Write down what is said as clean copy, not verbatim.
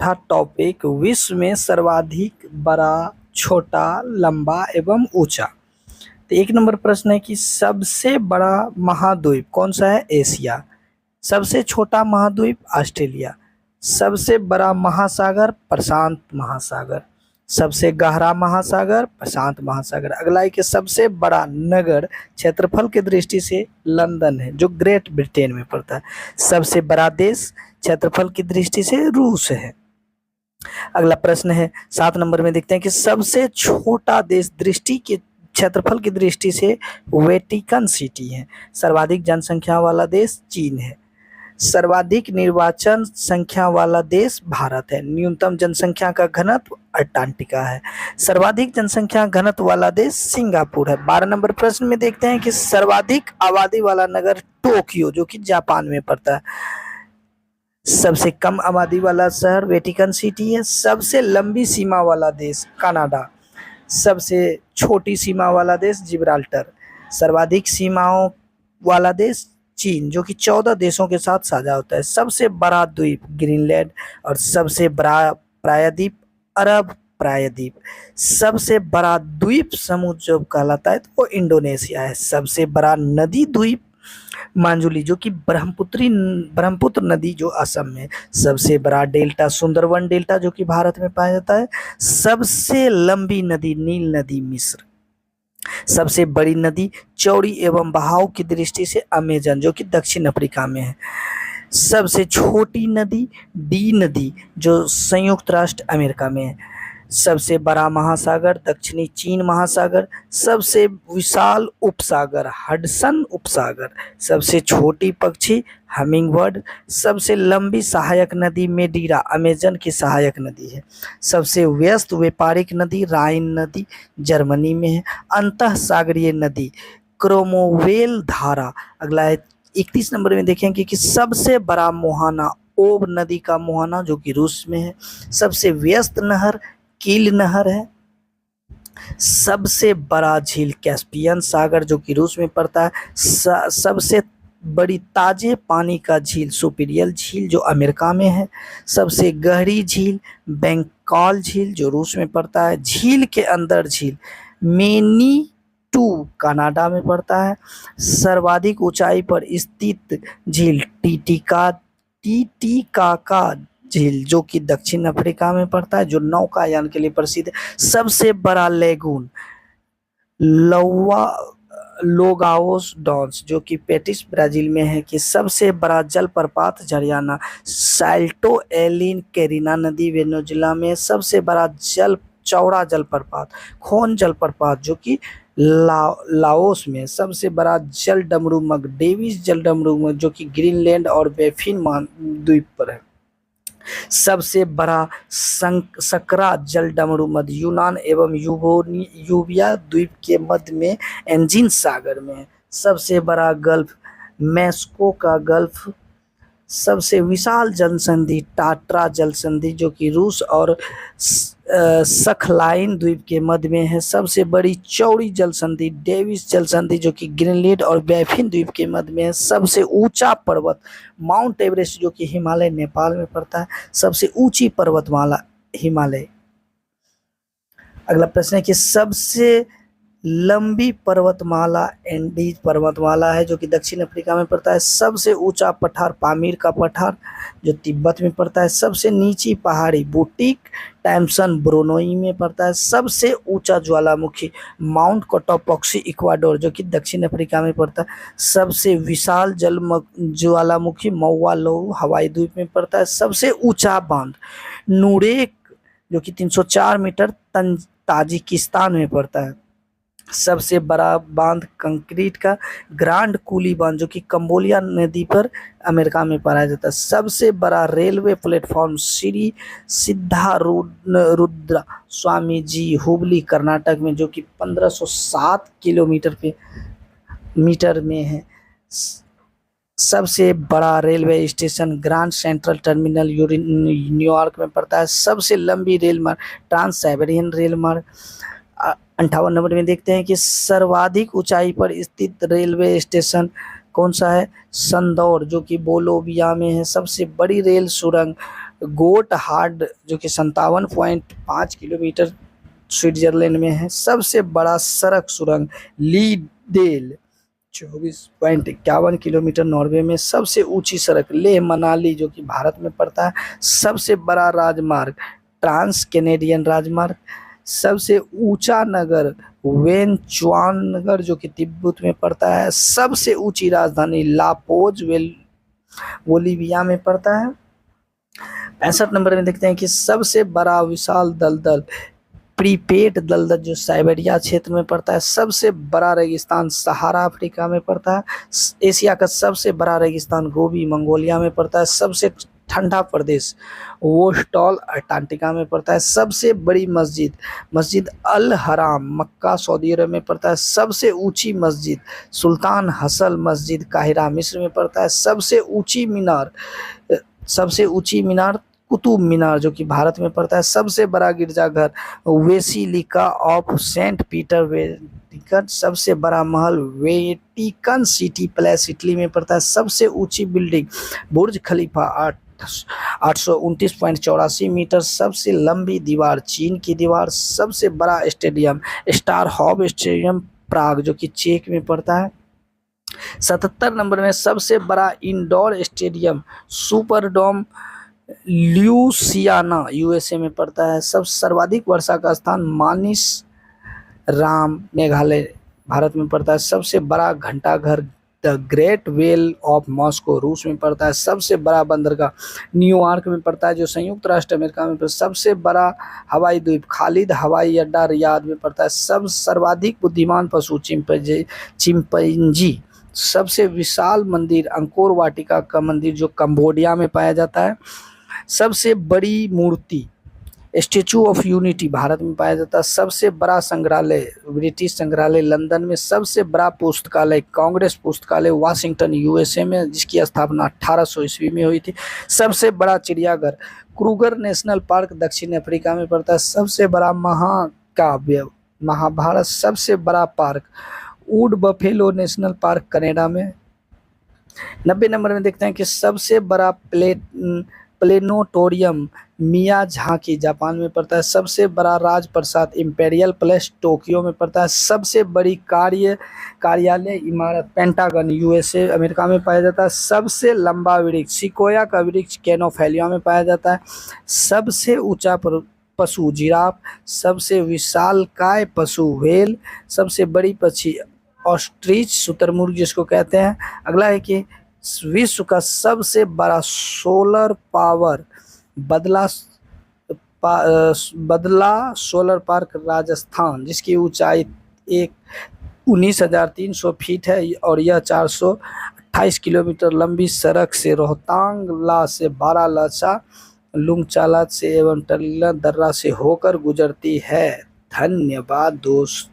छठा टॉपिक, विश्व में सर्वाधिक बड़ा, छोटा, लंबा एवं ऊंचा। तो 1 नंबर प्रश्न है कि सबसे बड़ा महाद्वीप कौन सा है? एशिया। सबसे छोटा महाद्वीप ऑस्ट्रेलिया। सबसे बड़ा महासागर प्रशांत महासागर। सबसे गहरा महासागर प्रशांत महासागर। अगला है कि सबसे बड़ा नगर क्षेत्रफल की दृष्टि से लंदन है, जो ग्रेट ब्रिटेन में पड़ता है। सबसे बड़ा देश क्षेत्रफल की दृष्टि से रूस है। अगला प्रश्न है 7 नंबर में देखते हैं कि सबसे छोटा देश दृष्टि के क्षेत्रफल की दृष्टि से वेटिकन सिटी है। सर्वाधिक जनसंख्या वाला देश चीन है। सर्वाधिक निर्वाचन संख्या वाला देश भारत है। न्यूनतम जनसंख्या का घनत्व अंटार्कटिका है। सर्वाधिक जनसंख्या घनत्व वाला देश सिंगापुर है। 12 नंबर प्रश्न में देखते हैं कि सर्वाधिक आबादी वाला नगर टोक्यो, जो कि जापान में पड़ता है। सबसे कम आबादी वाला शहर वेटिकन सिटी है। सबसे लंबी सीमा वाला देश कनाडा। सबसे छोटी सीमा वाला देश जिब्राल्टर। सर्वाधिक सीमाओं वाला देश चीन, जो कि 14 देशों के साथ साझा होता है। सबसे बड़ा द्वीप ग्रीनलैंड और सबसे बड़ा प्रायद्वीप अरब प्रायद्वीप। सबसे बड़ा द्वीप समूह जो कहलाता है तो वो इंडोनेशिया है। सबसे बड़ा नदी द्वीप मांजुली, जो कि ब्रह्मपुत्र नदी जो असम में। सबसे बड़ा डेल्टा सुंदरवन डेल्टा, जो कि भारत में पाया जाता है। सबसे लंबी नदी नील नदी मिस्र। सबसे बड़ी नदी चौड़ी एवं बहाव की दृष्टि से अमेजन, जो कि दक्षिण अफ्रीका में है। सबसे छोटी नदी डी नदी, जो संयुक्त राष्ट्र अमेरिका में है। सबसे बड़ा महासागर दक्षिणी चीन महासागर। सबसे विशाल उपसागर हडसन उपसागर। सबसे छोटी पक्षी हमिंगबर्ड। सबसे लंबी सहायक नदी मेडीरा, अमेजन की सहायक नदी है। सबसे व्यस्त व्यापारिक नदी राइन नदी, जर्मनी में है। अंतः सागरीय नदी क्रोमोवेल धारा। अगला है 31 नंबर में देखेंगे कि सबसे बड़ा मुहाना ओब नदी का मुहाना, जो कि रूस में है। सबसे व्यस्त नहर कील नहर है। सबसे बड़ा झील कैस्पियन सागर, जो कि रूस में पड़ता है। सबसे बड़ी ताजे पानी का झील सुपीरियल झील, जो अमेरिका में है। सबसे गहरी झील बेंकाल झील, जो रूस में पड़ता है। झील के अंदर झील मेनीटू कनाडा में पड़ता है। सर्वाधिक ऊंचाई पर स्थित झील टीटीकाका झील, जो कि दक्षिण अफ्रीका में पड़ता है, जो नौकायान के लिए प्रसिद्ध है। सबसे बड़ा लेगून लोगाओस डॉन्स, जो कि पेटिस ब्राजील में है। कि सबसे बड़ा जलप्रपात झरियाना साल्टो एलिन कैरिना नदी वेनेजुएला में। सबसे बड़ा चौड़ा जलप्रपात खोन जलप्रपात, जो कि लाओस में। सबसे बड़ा जल डमरू मग डेविस जल डमरू मग, जो कि ग्रीनलैंड और बेफिन द्वीप पर है। सबसे बड़ा सकरा जल डमरू मध्य यूनान एवं यूबिया द्वीप के मध्य में एंजिन सागर में है। सबसे बड़ा गल्फ मैस्को का गल्फ। सबसे विशाल जलसंधि टाट्रा जलसंधि, जो कि रूस और सखलाइन द्वीप के मध्य में है। सबसे बड़ी चौड़ी जलसंधि डेविस जलसंधि, जो कि ग्रीनलैंड और बैफिन द्वीप के मध्य में है। सबसे ऊंचा पर्वत माउंट एवरेस्ट, जो कि हिमालय नेपाल में पड़ता है। सबसे ऊंची पर्वतमाला हिमालय। अगला प्रश्न है कि सबसे लंबी पर्वतमाला एंडीज पर्वतमाला है, जो कि दक्षिण अफ्रीका में पड़ता है। सबसे ऊंचा पठार पामीर का पठार, जो तिब्बत में पड़ता है। सबसे नीची पहाड़ी बुटीक टैम्सन ब्रुनई में पड़ता है। सबसे ऊंचा ज्वालामुखी माउंट कोटोपॉक्सी इक्वाडोर, जो कि दक्षिण अफ्रीका में पड़ता है। सबसे विशाल ज्वालामुखी मौवा लोउ हवाई द्वीप में पड़ता है। सबसे ऊंचा बांध नूरेक, जो कि 304 मीटर ताजिकिस्तान में पड़ता है। सबसे बड़ा बांध कंक्रीट का ग्रांड कूली बांध, जो कि कंबोलिया नदी पर अमेरिका में पाया जाता है। सबसे बड़ा रेलवे प्लेटफॉर्म श्री सिद्धारुद्रा स्वामी जी हुबली कर्नाटक में, जो कि 1507 किलोमीटर मीटर में है। सबसे बड़ा railway station grand central terminal New York में पड़ता है। सबसे लंबी रेल मार्ग ट्रांस साइबेरियन रेल मार्ग। 58 नंबर में देखते हैं कि सर्वाधिक ऊंचाई पर स्थित रेलवे स्टेशन कौन सा है? संदौर, जो कि बोलोविया में है। सबसे बड़ी रेल सुरंग गोटहार्ड जो कि 57.5 किलोमीटर स्विट्जरलैंड में है। सबसे बड़ा सड़क सुरंग लीडेल 24.51 किलोमीटर नॉर्वे में। सबसे ऊंची सड़क लेह मनाली जो कि भारत में पड़ता है। सबसे बड़ा राजमार्ग ट्रांस कैनेडियन राजमार्ग। सबसे ऊंचा नगर वेनचुआन नगर जो कि तिब्बत में पड़ता है। सबसे ऊंची राजधानी लापोज बोलीविया में पड़ता है। 65 नंबर में देखते हैं कि सबसे बड़ा विशाल दलदल प्रीपेड दलदल जो साइबेरिया क्षेत्र में पड़ता है। सबसे बड़ा रेगिस्तान सहारा अफ्रीका में पड़ता है। एशिया का सबसे बड़ा रेगिस्तान गोबी मंगोलिया में पड़ता है। सबसे ठंडा प्रदेश वोस्टॉल अंटार्कटिका में पड़ता है। सबसे बड़ी मस्जिद मस्जिद अल हराम मक्का सऊदी अरब में पड़ता है। सबसे ऊंची मस्जिद सुल्तान हसन मस्जिद काहिरा मिस्र में पड़ता है। सबसे ऊंची मीनार कुतुब मीनार जो कि भारत में पड़ता है। सबसे बड़ा गिरजाघर वेसिलिका ऑफ सेंट पीटर वेटिकन। सबसे बड़ा महल वेटिकन सिटी पैलेस इटली में पड़ता है। सबसे ऊंची बिल्डिंग बुर्ज खलीफा 829.84 मीटर। सबसे लंबी दीवार चीन की दीवार। सबसे बड़ा स्टेडियम स्टार हॉब स्टेडियम प्राग जो कि चेक में पड़ता है। 77 नंबर में सबसे बड़ा indoor stadium Superdome Louisiana USA में पड़ता है। सब सर्वाधिक वर्षा का स्थान मानिस राम मेघालय भारत में पड़ता है। सबसे बड़ा घंटाघर the great bell of Moscow रूस में पड़ता है। सबसे बड़ा बंदरगाह न्यूयॉर्क में पड़ता है जो संयुक्त राष्ट्र अमेरिका में पड़ता है। सबसे बड़ा हवाई द्वीप खालिद हवाई अड्डा रियाद में पड़ता है। सब सर्वाधिक बुद्धिमान पशु चिंपैंजी। सबसे विशाल मंदिर अंकोर वाटिका का मंदिर जो कंबोडिया में पाया जाता है। सबसे बड़ी मूर्ति स्टैचू ऑफ यूनिटी भारत में पाया जाता है। सबसे बड़ा संग्रहालय ब्रिटिश संग्रहालय लंदन में। सबसे बड़ा पुस्तकालय कांग्रेस पुस्तकालय वाशिंगटन यूएसए में जिसकी स्थापना 1800 ईस्वी में हुई थी। सबसे बड़ा चिड़ियाघर क्रूगर नेशनल पार्क दक्षिण अफ्रीका में पड़ता है। सबसे बड़ा महाकाव्य महाभारत। सबसे बड़ा park would buffalo national park Canada में। 90 नंबर में देखते हैं कि सबसे बड़ा प्लेनेटोरियम मियाझाकी जापान में पड़ता है। सबसे बड़ा राजप्रसाद इंपेरियल पैलेस टोक्यो में पड़ता है। सबसे बड़ी कार्यालय इमारत पेंटागन यूएसए अमेरिका में पाया जाता है। सबसे लंबा वृक्ष सिकोया का वृक्ष कैनोफैलिया में पाया जाता है। सबसे ऊंचा पशु जिराफ। सबसे विशालकाय पशु व्हेल। सबसे बड़ी पक्षी ऑस्ट्रिच शुतुरमुर्ग जिसको कहते हैं। अगला है कि विश्व का सबसे बड़ा सोलर पावर बदला सोलर पार्क राजस्थान जिसकी ऊंचाई 19,300 फीट है और यह 428 किलोमीटर लंबी सड़क से रोहतांग से बारालाचा लुंगचाला से एवं टलिगला दर्रा से होकर गुजरती है। धन्यवाद दोस्त।